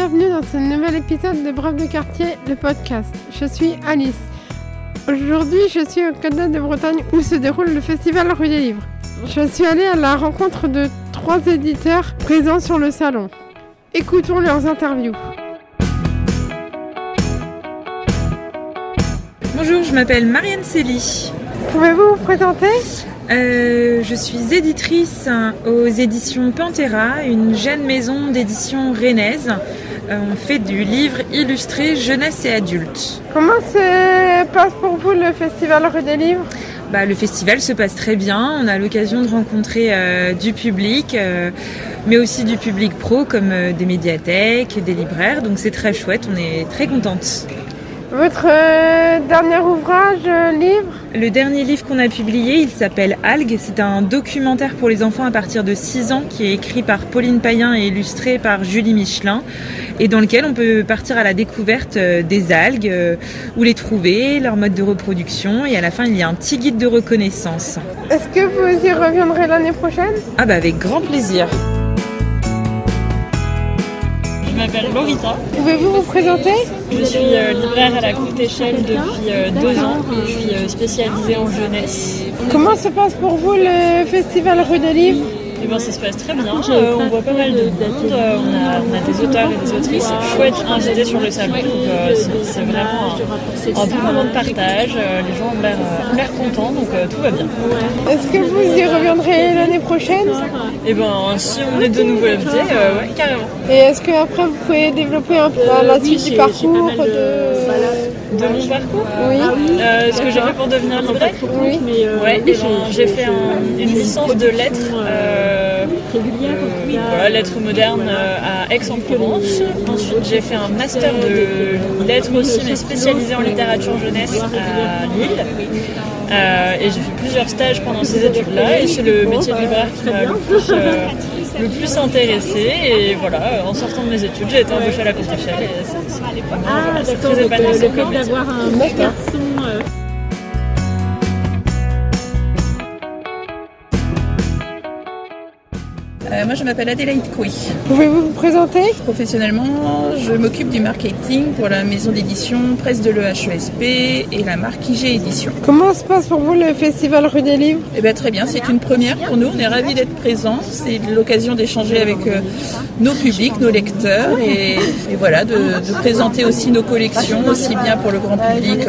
bienvenue dans ce nouvel épisode de Bref de quartier, le podcast. Je suis Alice. Aujourd'hui, je suis au Canada de Bretagne où se déroule le festival Rue des Livres. Je suis allée à la rencontre de 3 éditeurs présents sur le salon. Écoutons leurs interviews. Bonjour, je m'appelle Marianne Célie. Pouvez-vous vous présenter ? Je suis éditrice aux éditions Pantera, une jeune maison d'édition rennaise. On fait du livre illustré jeunesse et adulte. Comment se passe pour vous le festival Rue des Livres ? Le festival se passe très bien. On a l'occasion de rencontrer du public, mais aussi du public pro comme des médiathèques, des libraires. Donc c'est très chouette, on est très contente. Votre dernier ouvrage, livre ? Le dernier livre qu'on a publié, il s'appelle Algues. C'est un documentaire pour les enfants à partir de 6 ans qui est écrit par Pauline Payen et illustré par Julie Michelin et dans lequel on peut partir à la découverte des algues, où les trouver, leur mode de reproduction et à la fin il y a un petit guide de reconnaissance. Est-ce que vous y reviendrez l'année prochaine ? Avec grand plaisir. Je m'appelle Lorita. Pouvez-vous vous présenter ? Je suis libraire à la courte échelle depuis 2 ans. Je suis spécialisée en jeunesse. Comment se passe pour vous le festival Rue des Livres ? Ça se passe très bien. On voit pas mal de monde. On a des auteurs et des autrices chouettes invités sur le salon. Donc, c'est vraiment un bon moment de partage. Les gens ont l'air contents, donc tout va bien. Est-ce que vous y reviendrez l'année prochaine ? Si on est de nouveau invités, ouais, carrément. Et est-ce qu'après vous pouvez développer un peu la suite du parcours de mon parcours ? Oui. Ce que j'ai fait pour devenir libraire ? Oui. J'ai fait une licence de lettres. Lettres modernes à Aix-en-Provence. Ensuite, j'ai fait un master de lettres aussi, mais spécialisé en littérature jeunesse à Lille. Et j'ai fait plusieurs stages pendant ces études-là. Et c'est le métier de libraire qui m'a le plus intéressée. Et voilà, en sortant de mes études, j'ai été embauchée à la courte échelle. Et c'est très épanouissant comme métier. D'avoir un garçon. Moi, je m'appelle Adélaïde Couy. Pouvez-vous vous présenter ? Professionnellement, je m'occupe du marketing pour la maison d'édition Presse de l'EHESP et la marque IG Édition. Comment se passe pour vous le festival Rue des Livres ? Très bien, c'est une première pour nous. On est ravis d'être présents. C'est l'occasion d'échanger avec nos publics, nos lecteurs et voilà, de présenter aussi nos collections, aussi bien pour le grand public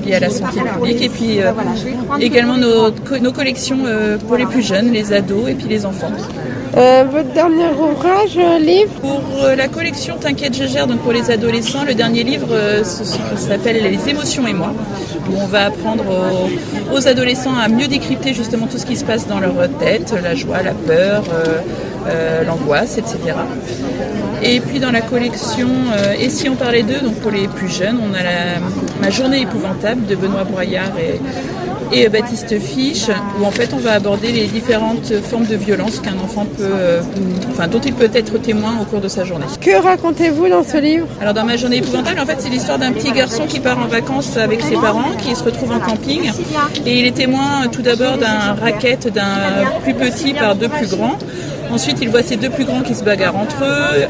lié à la santé publique et puis également nos collections pour les plus jeunes, les ados et puis les enfants. Votre dernier ouvrage, livre ? Pour la collection T'inquiète, je gère, donc pour les adolescents, le dernier livre s'appelle Les émotions et moi, où on va apprendre aux adolescents à mieux décrypter justement tout ce qui se passe dans leur tête, la joie, la peur, l'angoisse, etc. Et puis dans la collection Et si on parlait d'eux, donc pour les plus jeunes, on a Ma journée épouvantable de Benoît Broyard et Baptiste Fiche, où en fait on va aborder les différentes formes de violence qu'un enfant dont il peut être témoin au cours de sa journée. Que racontez-vous dans ce livre ? Alors dans Ma journée épouvantable, en fait c'est l'histoire d'un petit garçon qui part en vacances avec ses parents, qui se retrouve en camping, et il est témoin tout d'abord d'un racket d'un plus petit par 2 plus grands. Ensuite, il voit ses 2 plus grands qui se bagarrent entre eux.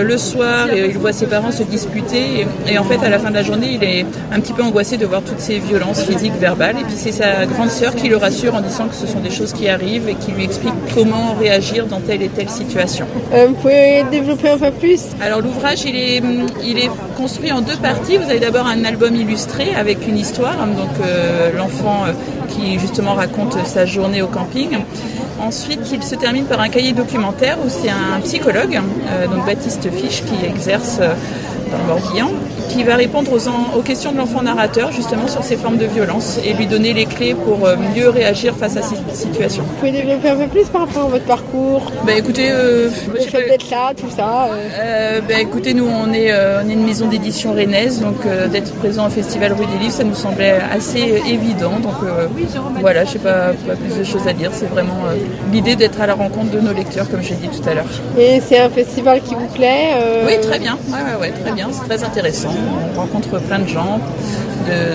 Le soir, il voit ses parents se disputer. Et en fait, à la fin de la journée, il est un petit peu angoissé de voir toutes ces violences physiques, verbales. Et puis, c'est sa grande sœur qui le rassure en disant que ce sont des choses qui arrivent et qui lui explique comment réagir dans telle et telle situation. Vous pouvez développer un peu plus ? Alors, l'ouvrage, il est construit en 2 parties. Vous avez d'abord un album illustré avec une histoire. Donc, l'enfant qui, justement, raconte sa journée au camping. Ensuite, il se termine par un cahier documentaire où c'est un psychologue, donc Baptiste Fiche, qui exerce dans le Morbihan, qui va répondre aux questions de l'enfant narrateur, justement sur ces formes de violence et lui donner les clés pour mieux réagir face à ces situations. Vous pouvez développer un peu plus par rapport à votre parcours ? Écoutez, le fait d'être là, tout ça. Écoutez, nous on est une maison d'édition rennaise, donc d'être présent au festival Rue des Livres, ça nous semblait assez évident. Donc voilà, je n'ai pas plus de choses à dire. C'est vraiment l'idée d'être à la rencontre de nos lecteurs, comme j'ai dit tout à l'heure. Et c'est un festival qui vous plaît ? Oui, très bien. Ouais, très bien. C'est très intéressant. On rencontre plein de gens,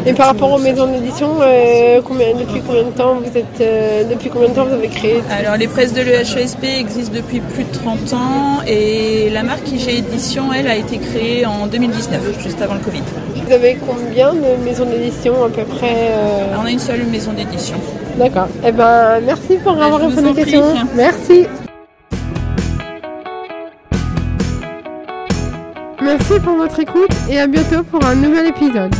Et par rapport aux maisons d'édition, depuis combien de temps vous avez créé? Alors les presses de l'EHESP existent depuis plus de 30 ans et la marque IG Édition, elle, a été créée en 2019, juste avant le Covid. Vous avez combien de maisons d'édition à peu près On a une seule maison d'édition. D'accord. Eh ben, merci pour avoir répondu aux questions. Merci. Merci pour votre écoute et à bientôt pour un nouvel épisode.